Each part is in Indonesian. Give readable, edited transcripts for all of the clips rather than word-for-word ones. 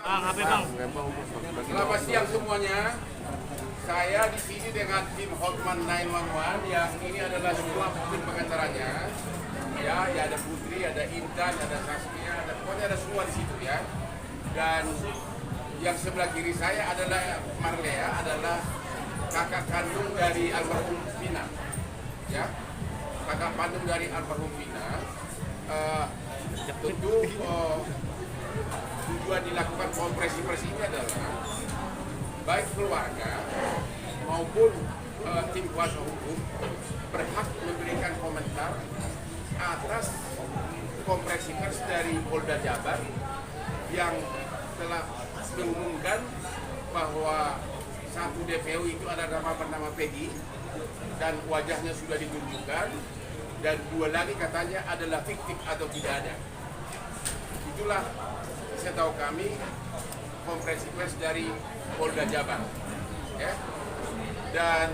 HP Bang. Selamat siang semuanya. Saya di sini dengan tim Hotman 911 yang ini adalah semua tim pengantaranya. Ya ada Putri, ada Intan, ada Saskia, pokoknya ada semua di situ ya. Dan yang sebelah kiri saya adalah Marlea, adalah kakak kandung dari almarhum Vina. Ya, kakak kandung dari almarhum Vina. Tentu tujuan dilakukan konferensi ini adalah baik keluarga maupun tim kuasa hukum berhak memberikan komentar atas konferensi pers dari Polda Jabar yang telah mengumumkan bahwa satu DPO itu ada nama bernama Peggy dan wajahnya sudah ditunjukkan, dan dua lagi katanya adalah fiktif atau tidak ada. Itulah setahu kami konferensi pers dari Polda Jabar. Ya. Dan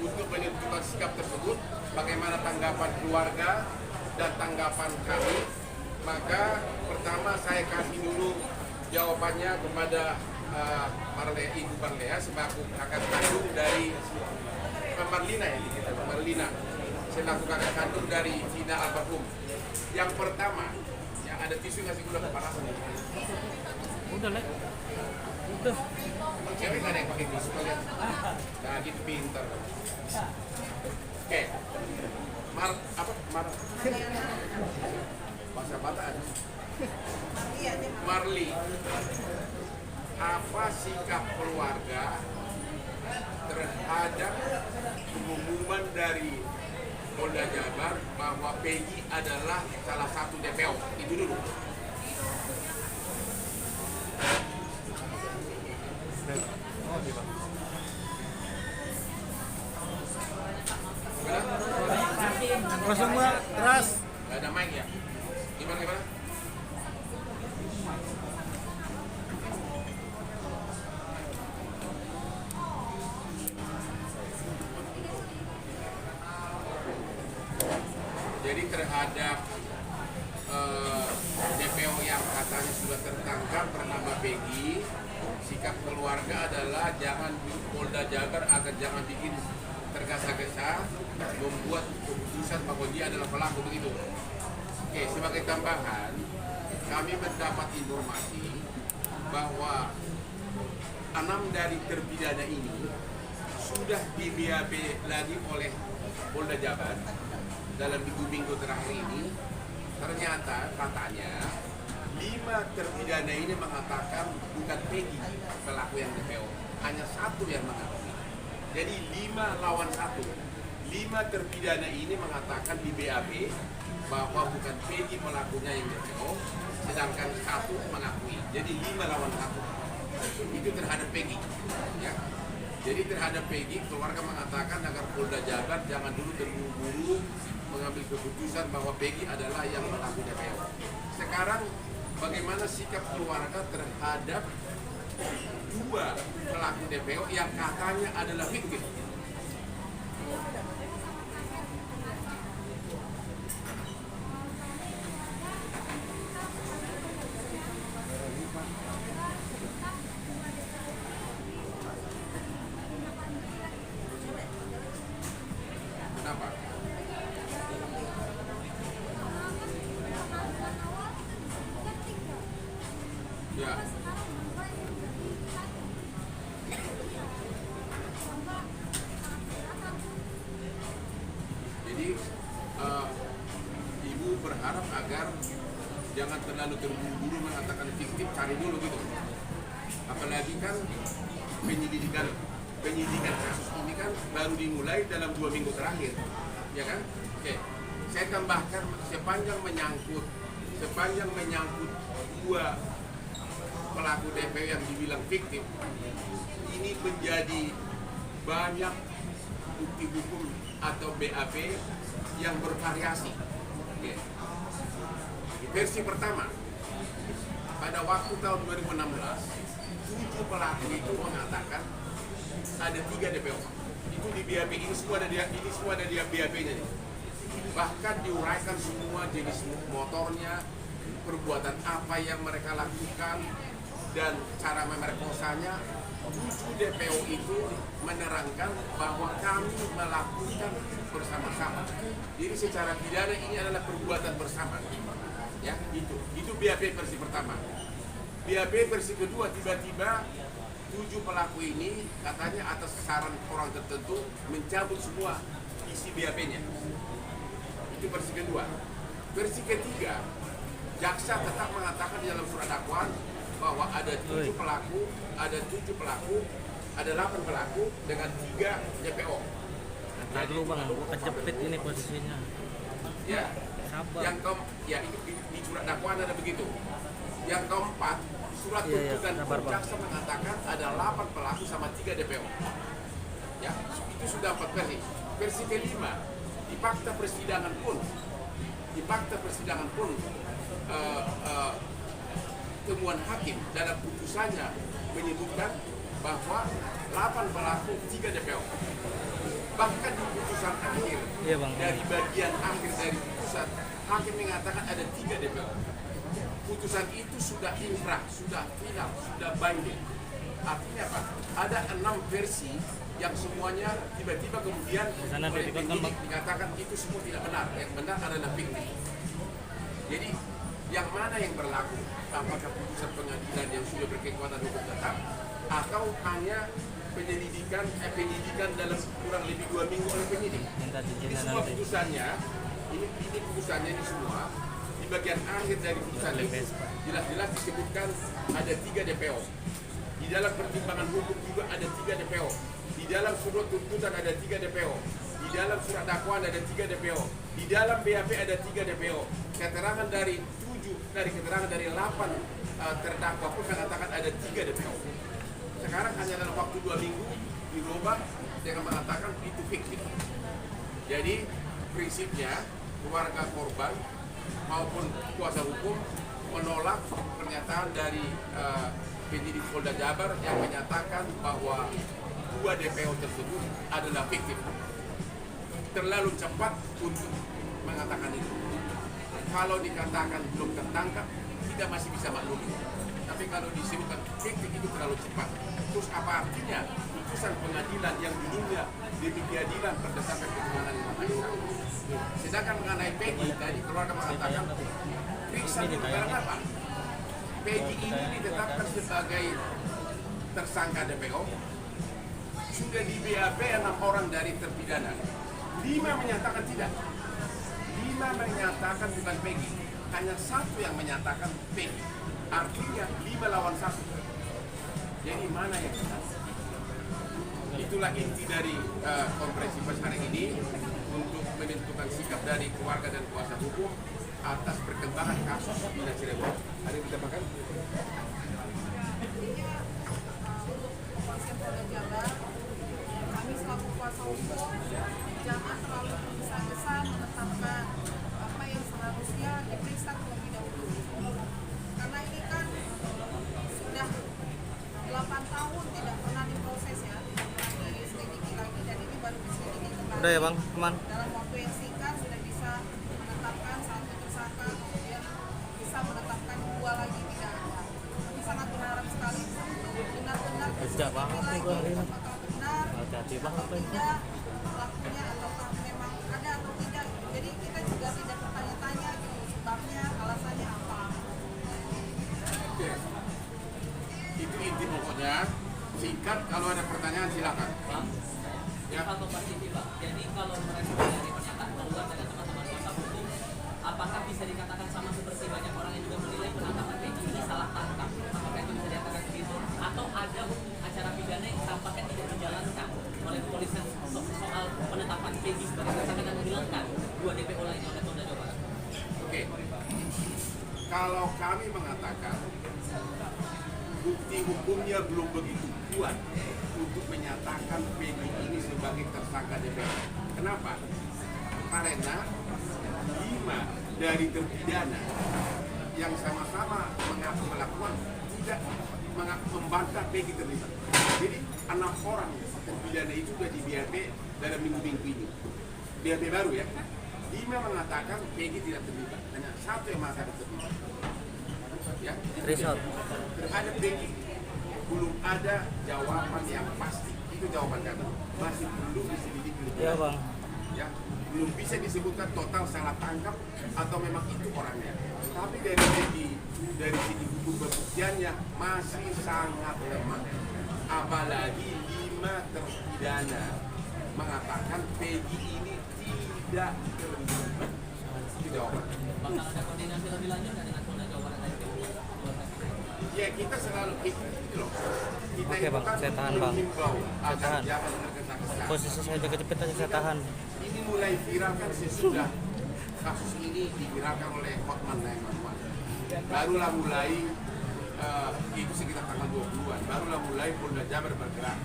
untuk menentukan sikap tersebut, bagaimana tanggapan keluarga dan tanggapan kami, maka pertama saya kasih dulu jawabannya kepada Marlea, Ibu Marlea sebagai kakak kandung dari Marlina ya, kita Marlina selaku kakak kandung dari Vina almarhum. Yang pertama, yang ada tisu ngasih gula kepanasan. Udah lah. Udah. Cewek nggak ada yang pakai tisu kalian? Nah gitu pintar. Oke. Bahasa Batak. Marli, apa sikap keluarga terhadap pengumuman dari Polda Jabar bahwa Peggy adalah salah satu DPO? Itu dulu. Terus semua keras. Gak ada mic ya? Gimana? Jadi terhadap DPO yang katanya sudah tertangkap bernama Peggy, sikap keluarga adalah jangan Polda Jabar agar jangan bikin tergesa-gesa membuat keputusan bahwa dia adalah pelaku begitu. Oke, sebagai tambahan, kami mendapat informasi bahwa 6 dari terpidana ini sudah di BAP lagi oleh Polda Jabar dalam minggu terakhir ini. Ternyata katanya 5 terpidana ini mengatakan bukan Peggy pelaku yang DPO, hanya 1 yang mengakui. Jadi 5 lawan 1. 5 terpidana ini mengatakan di BAP bahwa bukan Peggy pelakunya yang DPO, sedangkan 1 mengakui. Jadi 5 lawan 1. Itu terhadap Peggy. Ya. Jadi terhadap Peggy, keluarga mengatakan agar Polda Jabar jangan dulu terburu-buru mengambil keputusan bahwa Peggy adalah yang pelaku DPO. Sekarang bagaimana sikap keluarga terhadap 2 pelaku DPO yang katanya adalah fiktif? Kenapa? Ya. Jadi ibu berharap agar jangan terlalu terburu-buru mengatakan fiktif, cari dulu gitu. Apalagi kan penyidikan kasus ini kan baru dimulai dalam 2 minggu terakhir, ya kan? Oke, saya tambahkan sepanjang menyangkut 2 pelaku DPO yang dibilang fiktif, ini menjadi banyak bukti hukum atau BAP yang bervariasi. Oke. Versi pertama, pada waktu tahun 2016, 7 pelaku itu mengatakan ada 3 DPO. Itu di BAP, ini semua ada di BAP-nya. Bahkan diuraikan semua jenis motornya, perbuatan apa yang mereka lakukan dan cara memerkosanya. 7 DPO itu menerangkan bahwa kami melakukan bersama-sama. Jadi secara pidana ini adalah perbuatan bersama. Ya, itu BAP versi pertama. BAP versi kedua, tiba-tiba 7 pelaku ini katanya atas saran orang tertentu mencabut semua isi BAP-nya. Itu versi kedua. Versi ketiga, jaksa tetap mengatakan di dalam surat dakwaan bahwa ada 7 pelaku, ada 8 pelaku dengan 3 DPO. Ntar dulu bang, gua kejepit ini posisinya. Ya, Sabar. itu di surat dakwaan ada begitu. Yang keempat, surat Iya, tuntutan sabar, Bang. jaksa mengatakan ada 8 pelaku sama 3 DPO. Ya, itu sudah 4 versi. Versi kelima, di fakta persidangan pun temuan hakim dalam putusannya menyebutkan bahwa 8 pelaku 3 DPO. Bahkan di putusan akhir, Iya, Bang. dari bagian akhir dari putusan, hakim mengatakan ada 3 DPO. Putusan itu sudah inkrah, sudah final, sudah binding. Artinya apa? Ada 6 versi yang semuanya tiba-tiba kemudian Sana oleh titik kan, penyidik Bang. dikatakan itu semua tidak benar. Yang benar adalah fiktif. Jadi yang mana yang berlaku? Apakah putusan pengadilan yang sudah berkekuatan hukum tetap atau hanya penyidikan dalam kurang lebih 2 minggu oleh penyidik? Minta Ini diizinin semua nanti. putusannya, ini putusannya ini semua di bagian akhir dari putusan itu jelas-jelas disebutkan ada 3 DPO. Di dalam pertimbangan hukum juga ada 3 DPO. Di dalam surat tuntutan ada 3 DPO. Di dalam surat dakwaan ada 3 DPO. Di dalam BAP ada 3 DPO. Keterangan dari 8 terdakwa pun mengatakan ada 3 DPO. Sekarang hanya dalam waktu 2 minggu dirubah dengan mengatakan itu fiktif. Jadi prinsipnya keluarga korban maupun kuasa hukum menolak pernyataan dari penyidik Polda Jabar yang menyatakan bahwa 2 DPO tersebut adalah fiktif. Terlalu cepat untuk mengatakan itu. Kalau dikatakan belum tertangkap, kita masih bisa maklumi. Tapi kalau disebutkan fiktif itu terlalu cepat. Terus apa artinya putusan pengadilan yang dulunya diadilan berdasarkan keterangan Imam Aisyah? Sedangkan mengenai Peggy tadi keluarga mengatakan periksa itu karena apa? Peggy ini ditetapkan sebagai tersangka DPO. Sudah di BAP 6 orang dari terpidana. 5 menyatakan tidak. 5 menyatakan bukan Peggy. Hanya 1 yang menyatakan Peggy. Artinya 5 lawan 1. Jadi mana yang benar? Itulah inti dari konferensi pers hari ini untuk menentukan sikap dari keluarga dan kuasa hukum atas perkembangan kasus di Cirebon. Ada yang kita makan? Kami selaku kuasa hukum jangan terlalu tergesa-gesa menetapkan apa yang seharusnya diperiksa terlebih dahulu. Karena ini kan sudah 8 tahun tidak pernah diproses ya, diselidiki lagi dan ini baru diselidiki kembali. Udah ya bang, aman. Dalam waktu yang singkat sudah bisa menetapkan 1 tersangka, kemudian bisa menetapkan 2 lagi tidak ada. Kami sangat berharap sekali untuk benar-benar Kerja banget nih gua hari ini. apakah benar Hati-hati atau banget nih. tidak pelakunya ataukah memang ada atau tidak. Jadi kita juga tidak bertanya-tanya gitu sebabnya, alasannya apa. Oke. Itu inti pokoknya. Singkat, kalau ada pertanyaan silakan. Bang, Ya. kalau pasti Pak. Jadi kalau mereka dari pernyataan keluar dengan teman-teman kuasa hukum, apakah bisa dikatakan sama seperti banyak orang yang juga menilai penangkapan Peggy ini salah tangkap? Apakah itu bisa dikatakan begitu? Atau ada hukum acara pidana yang tampaknya tidak dijalankan oleh kepolisian soal penetapan Peggy sebagai tersangka dan menghilangkan 2 DPO lainnya oleh Polda Jawa Barat? Oke. Kalau kami mengatakan bukti hukumnya belum begitu kuat untuk menyatakan Peggy ini sebagai tersangka DPO. Kenapa? Karena 5 dari terpidana yang sama-sama mengaku melakukan tidak membantah Peggy terlibat. Jadi 6 orang terpidana itu sudah di BAP dalam minggu-minggu ini. BAP baru ya. Lima mengatakan Peggy tidak terlibat, hanya satu yang mengatakan terlibat. Ya, Result. terhadap Peggy belum ada jawaban yang pasti. Itu jawaban kami. Masih belum diselidiki lebih Iya lanjut. bang. Ya, belum bisa disebutkan total salah tangkap atau memang itu orangnya. Tapi dari segi hukum pembuktiannya masih sangat lemah. Apalagi 5 terpidana mengatakan Peggy ini tidak terlibat. Itu jawaban. Bakal ada koordinasi lebih lanjut nggak dengan Polda Jawa Barat dan PU? Ya kita selalu gitu loh. Kita Oke, itu Bang, kan saya tahan, Bang. menghimbau Saya agar tahan. jangan tergesa-gesa. Posisi saya jaga jepit aja saya tahan. Ini mulai viral kan sesudah kasus ini diviralkan oleh Hotman 911. Barulah mulai itu sekitar tanggal 20-an. Barulah mulai Polda Jabar bergerak.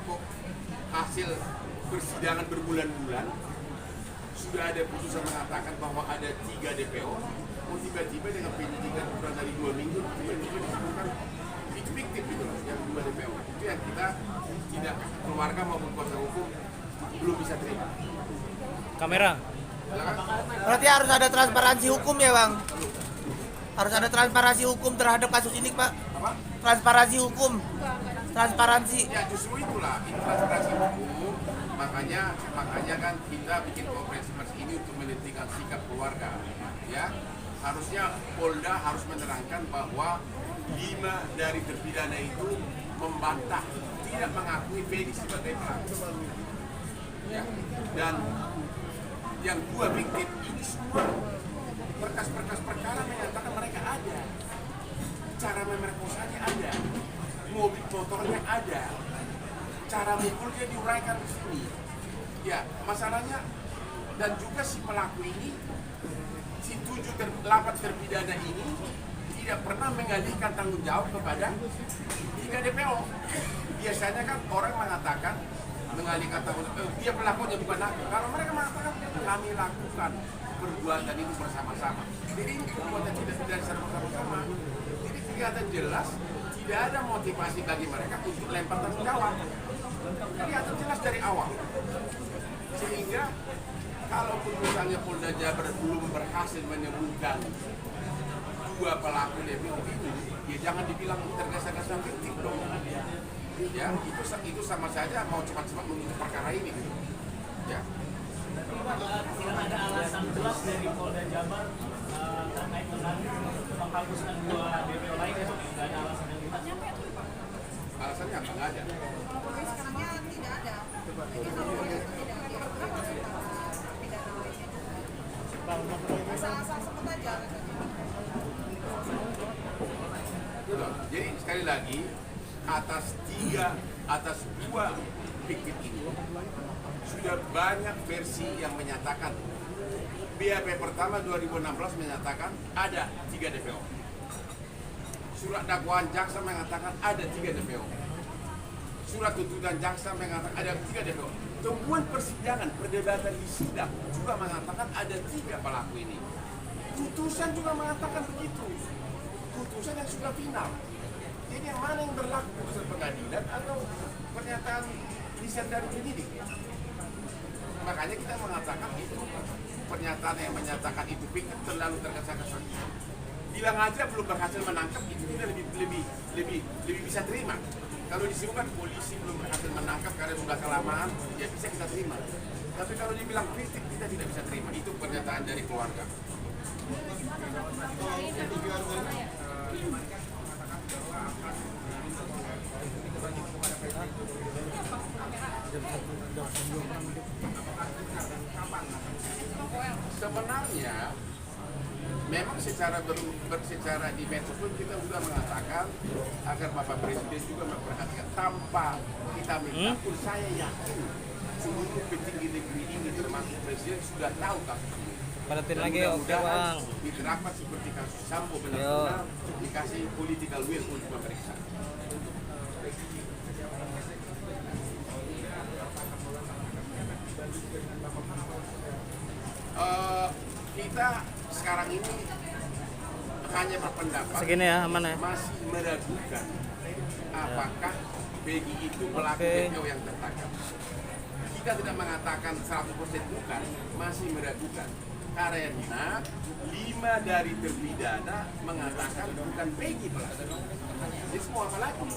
Kok hasil persidangan berbulan-bulan sudah ada putusan mengatakan bahwa ada 3 DPO. Oh tiba-tiba dengan penyidikan kurang dari 2 minggu tiba-tiba disebutkan itu fiktif gitu loh, yang 2 DPO. Itu yang kita tidak, keluarga maupun kuasa hukum belum bisa terima. Kamera. Silakan. Berarti harus ada transparansi hukum ya bang? Harus ada transparansi hukum terhadap kasus ini pak? Apa? Transparansi hukum. Transparansi. Ya justru itulah transparansi hukum. Makanya kan kita bikin konferensi pers ini untuk menentukan sikap keluarga. Ya, harusnya Polda harus menerangkan bahwa 5 dari terpidana itu membantah, tidak mengakui Peggy sebagai pelaku. Ya, dan yang 2 victim ini semua berkas-berkas perkara menyatakan mereka ada, cara memerkosanya ada, mobil motornya ada, cara mukulnya diuraikan di sini. Ya, masalahnya dan juga si pelaku ini, si 8 terpidana ini tidak pernah mengalihkan tanggung jawab kepada 3 DPO. Biasanya kan orang mengatakan mengalihkan tanggung jawab, dia pelakunya bukan aku. Kalau mereka mengatakan kami lakukan perbuatan itu bersama-sama. Jadi ini perbuatan tidak secara bersama-sama. Jadi kelihatan jelas tidak ada motivasi bagi mereka untuk lempar tanggung jawab. Kelihatan jelas dari awal. Sehingga kalaupun misalnya Polda Jabar belum berhasil menemukan 2 pelaku DPO ini, ya jangan dibilang tergesa-gesa fiktif dong. Ya, itu sama saja mau cepat-cepat mengungkap perkara ini gitu. Ya. Tidak ada alasan jelas dari Polda Jabar terkait dengan menghapuskan 2 DPO lain ya, tidak ada alasan yang jelas. Alasannya apa? Nggak ada. Kalau polisi sekarangnya tidak ada. Jadi kalau polisi tidak ada, kenapa harus tidak lainnya? Asal-asal sebut aja. Gitu. Jadi sekali lagi atas 2 victim ini sudah banyak versi yang menyatakan. BAP pertama 2016 menyatakan ada 3 DPO. Surat dakwaan jaksa mengatakan ada 3 DPO. Surat tuntutan jaksa mengatakan ada 3 DPO. Temuan persidangan, perdebatan di sidang juga mengatakan ada 3 pelaku ini. Putusan juga mengatakan begitu. Putusan yang sudah final. Jadi yang mana yang berlaku, putusan pengadilan atau pernyataan lisan dari penyidik? Makanya kita mengatakan itu pernyataan yang menyatakan itu fiktif terlalu tergesa-gesa. Bilang aja belum berhasil menangkap, itu kita lebih bisa terima. Kalau disebutkan polisi belum berhasil menangkap karena sudah kelamaan, ya bisa kita terima. Tapi kalau dibilang fiktif, kita tidak bisa terima. Itu pernyataan dari keluarga. Sebenarnya memang secara di medsos pun kita sudah mengatakan agar Bapak Presiden juga memperhatikan tanpa kita minta pun saya yakin seluruh petinggi negeri ini termasuk Presiden sudah tahu kasus ini. Padatin Dan lagi oke mudah-mudahan bang. diterapkan seperti kasus Sambo benar-benar dikasih political will untuk memeriksa. Kita sekarang ini hanya berpendapat Segini ya aman ya. masih meragukan apakah Peggy itu pelaku Oke. DPO yang tertangkap. kita tidak mengatakan 100% bukan, masih meragukan. Karena 5 dari terpidana mengatakan bukan Peggy pelaku. Jadi semua apa lagi?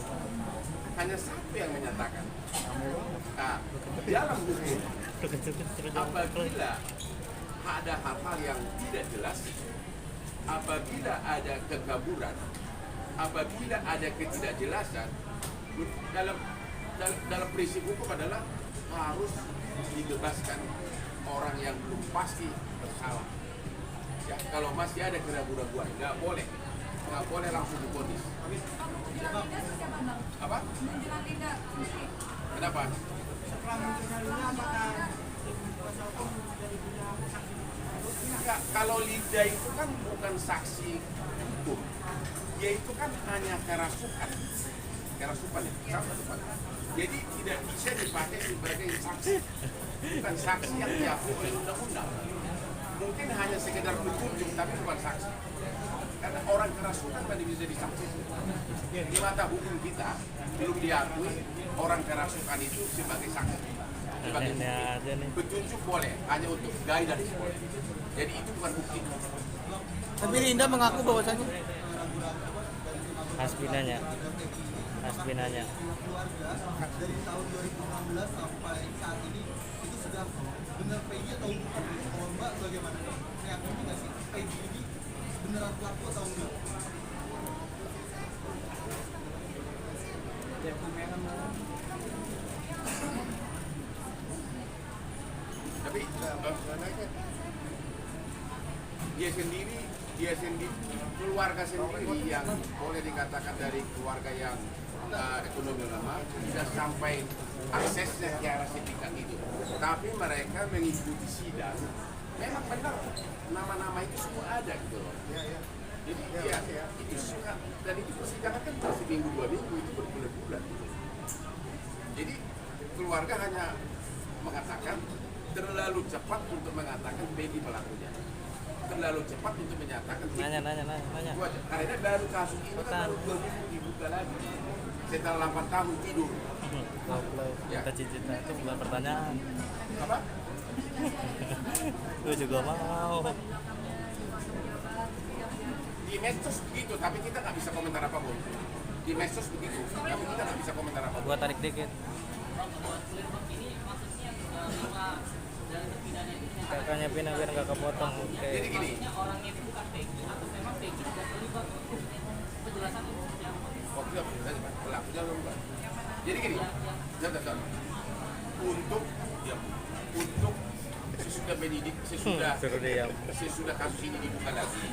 Hanya satu yang menyatakan. Nah, dalam hukum, apabila ada hal-hal yang tidak jelas, apabila ada kekaburan, apabila ada ketidakjelasan, dalam prinsip hukum adalah harus dibebaskan orang yang belum pasti bersalah. Ya, kalau masih ada keraguan-keraguan, nggak boleh langsung divonis. Apa? Kenapa? Ya, kalau Linda itu kan bukan saksi hukum, dia itu kan hanya kerasukan ya, kerasukan. Jadi tidak bisa dipakai sebagai saksi, bukan saksi yang diatur oleh undang-undang. Mungkin hanya sekedar petunjuk, tapi bukan saksi. Karena orang kerasukan tidak bisa disaksi. Di mata hukum kita belum diakui orang kerasukan itu sebagai saksi. Sebagai bukti. Petunjuk boleh, hanya untuk guidance boleh. Jadi itu bukan bukti. Tapi Linda mengaku bahwasannya Hasbinanya. Dari tahun 2016 sampai saat ini itu sudah benar Peggy atau bukan? Kalau Mbak bagaimana? Meyakini nggak sih Peggy ini beneran pelaku atau enggak? Tapi dia sendiri keluarga sendiri yang boleh dikatakan dari keluarga yang ekonomi lama tidak sampai aksesnya ke arah sertifikat itu. Tapi mereka mengikuti sidang, memang benar nama-nama itu semua ada gitu loh. Jadi ya, itu suka, dan itu persidangan kan masih minggu 2 minggu, itu berbulan-bulan. Jadi keluarga hanya mengatakan terlalu cepat untuk mengatakan Peggy pelakunya, terlalu cepat untuk menyatakan Nanya. karena baru kasus ini kan baru 2 minggu dibuka lagi setelah 8 tahun tidur. Ya. Cita-cita itu bukan pertanyaan. Apa? Gue juga mau. Di medsos begitu, tapi kita nggak bisa komentar apapun. Di medsos begitu, tapi kita nggak bisa komentar apapun. Gua tarik dikit. Kakaknya Pina biar nggak kepotong. Jadi gini, Orangnya itu bukan Peggy atau memang Peggy tidak terlibat penjelasan itu yang pelakunya bukan. Jadi gini, bentar. Untuk sesudah penyidik, sesudah kasus ini dibuka lagi,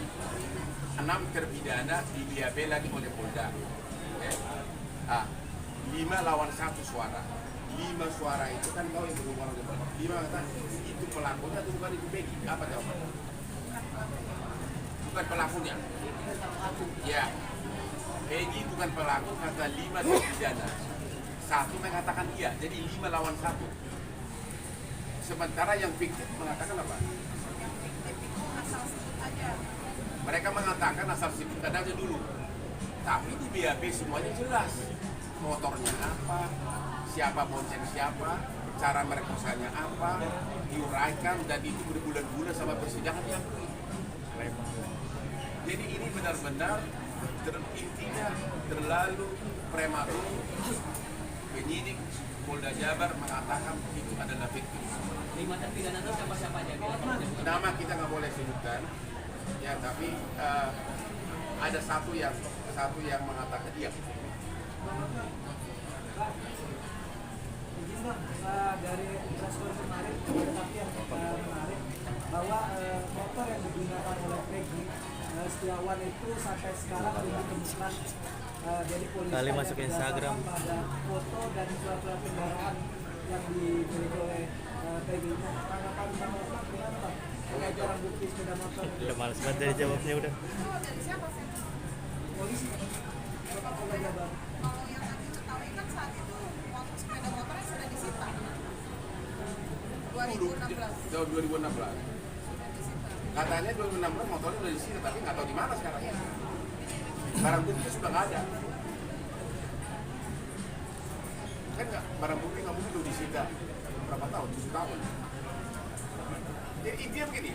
6 terpidana di BAP lagi oleh Polda. 5 lawan 1 suara. 5 suara itu kan kau yang berhubungan dengan Polda. 5 kata itu pelakunya atau bukan itu Peggy? Apa jawabannya? Bukan pelakunya. Ya, Peggy bukan pelaku kata 5 terpidana. 1 mengatakan iya, jadi 5 lawan 1. Sementara yang fiktif mengatakan apa? Asal sebut aja. Mereka mengatakan asal sebut aja dulu. Tapi di BAP semuanya jelas. Motornya apa, siapa bonceng siapa, cara merkosanya apa, diuraikan, dan itu berbulan-bulan sama persidangan diakui. Jadi ini benar-benar intinya terlalu prematur. Penyidik Polda Jabar mengatakan itu adalah fiktif. 5 terpidana itu siapa-siapa aja? Nama kita nggak boleh sebutkan, ya, tapi ada satu yang mengatakan iya. Izin Bang, dari preskon kemarin, tapi yang menarik bahwa motor yang digunakan oleh Peggy Setiawan itu sampai sekarang belum ditemukan. Jadi polisi Kali masuk Instagram. pada foto dan surat-surat kendaraan yang dimiliki oleh Peggy. Tanggapan Bang Osman gimana Bang? Terkait barang bukti sepeda motor Udah males banget dari jawabnya udah. Oh, dari siapa sih? polisi, Bapak Polda Jabar. Kalau yang kami ketahui kan saat itu sepeda motornya sudah disita. 2016 Tahun 2016. sudah disita. Katanya 2016 motornya udah disita, tapi nggak tahu di mana sekarang. Barang bukti sudah nggak ada. Kan nggak, barang bukti nggak mungkin udah disita. berapa tahun? 7 tahun. Ya, intinya begini.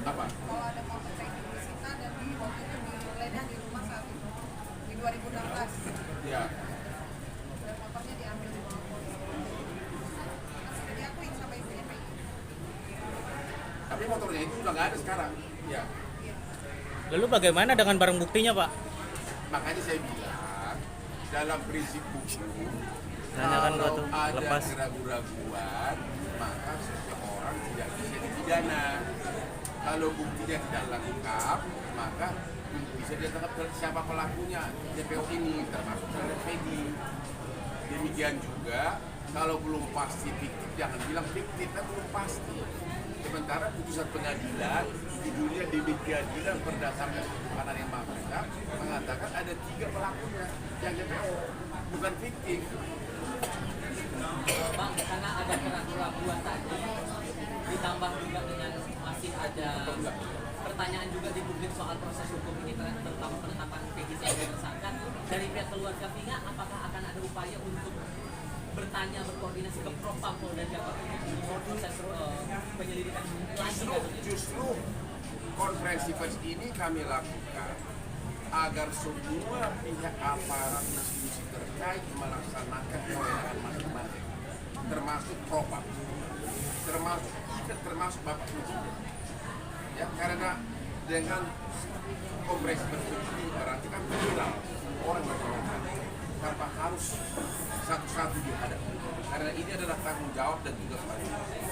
Apa? Kalau ada motor Peggy disita dan di waktu itu digeledah di rumah saat itu di 2016 Ya. dan motornya diambil di bawah polisi. Nah, sudah diakuin sama ibunya Peggy. Tapi motornya itu udah nggak ada sekarang. Ya. Lalu bagaimana dengan barang buktinya, Pak? Makanya saya bilang dalam prinsip hukum Nanyakan gua kalau tuh, ada lepas. keraguan-raguan maka seseorang tidak bisa dipidana. Kalau buktinya tidak lengkap maka bisa ditangkap siapa pelakunya DPO ini termasuk oleh Peggy. Demikian juga kalau belum pasti fiktif jangan bilang fiktif kan belum pasti. Sementara putusan pengadilan judulnya demikian bilang berdasarkan keputusan yang mereka mengatakan ada 3 pelakunya yang DPO bukan fiktif. Bang, karena ada keraguan-keraguan tadi, ditambah juga dengan masih ada pertanyaan juga di publik soal proses hukum ini terutama penetapan Peggy sebagai tersangka. Dari pihak keluarga Vina, apakah akan ada upaya untuk bertanya, berkoordinasi ke Propam Polda Jabar untuk proses penyelidikan lagi kasusnya? Justru konferensi pers ini kami lakukan agar semua pihak aparat institusi terkait melaksanakan kewenangan masing-masing, termasuk Propam, termasuk Bapak Presiden. Ya, karena dengan konferensi pers ini berarti kan viral orang berkomentar tanpa harus satu-satu dihadapi. Karena ini adalah tanggung jawab dan tugas masing-masing.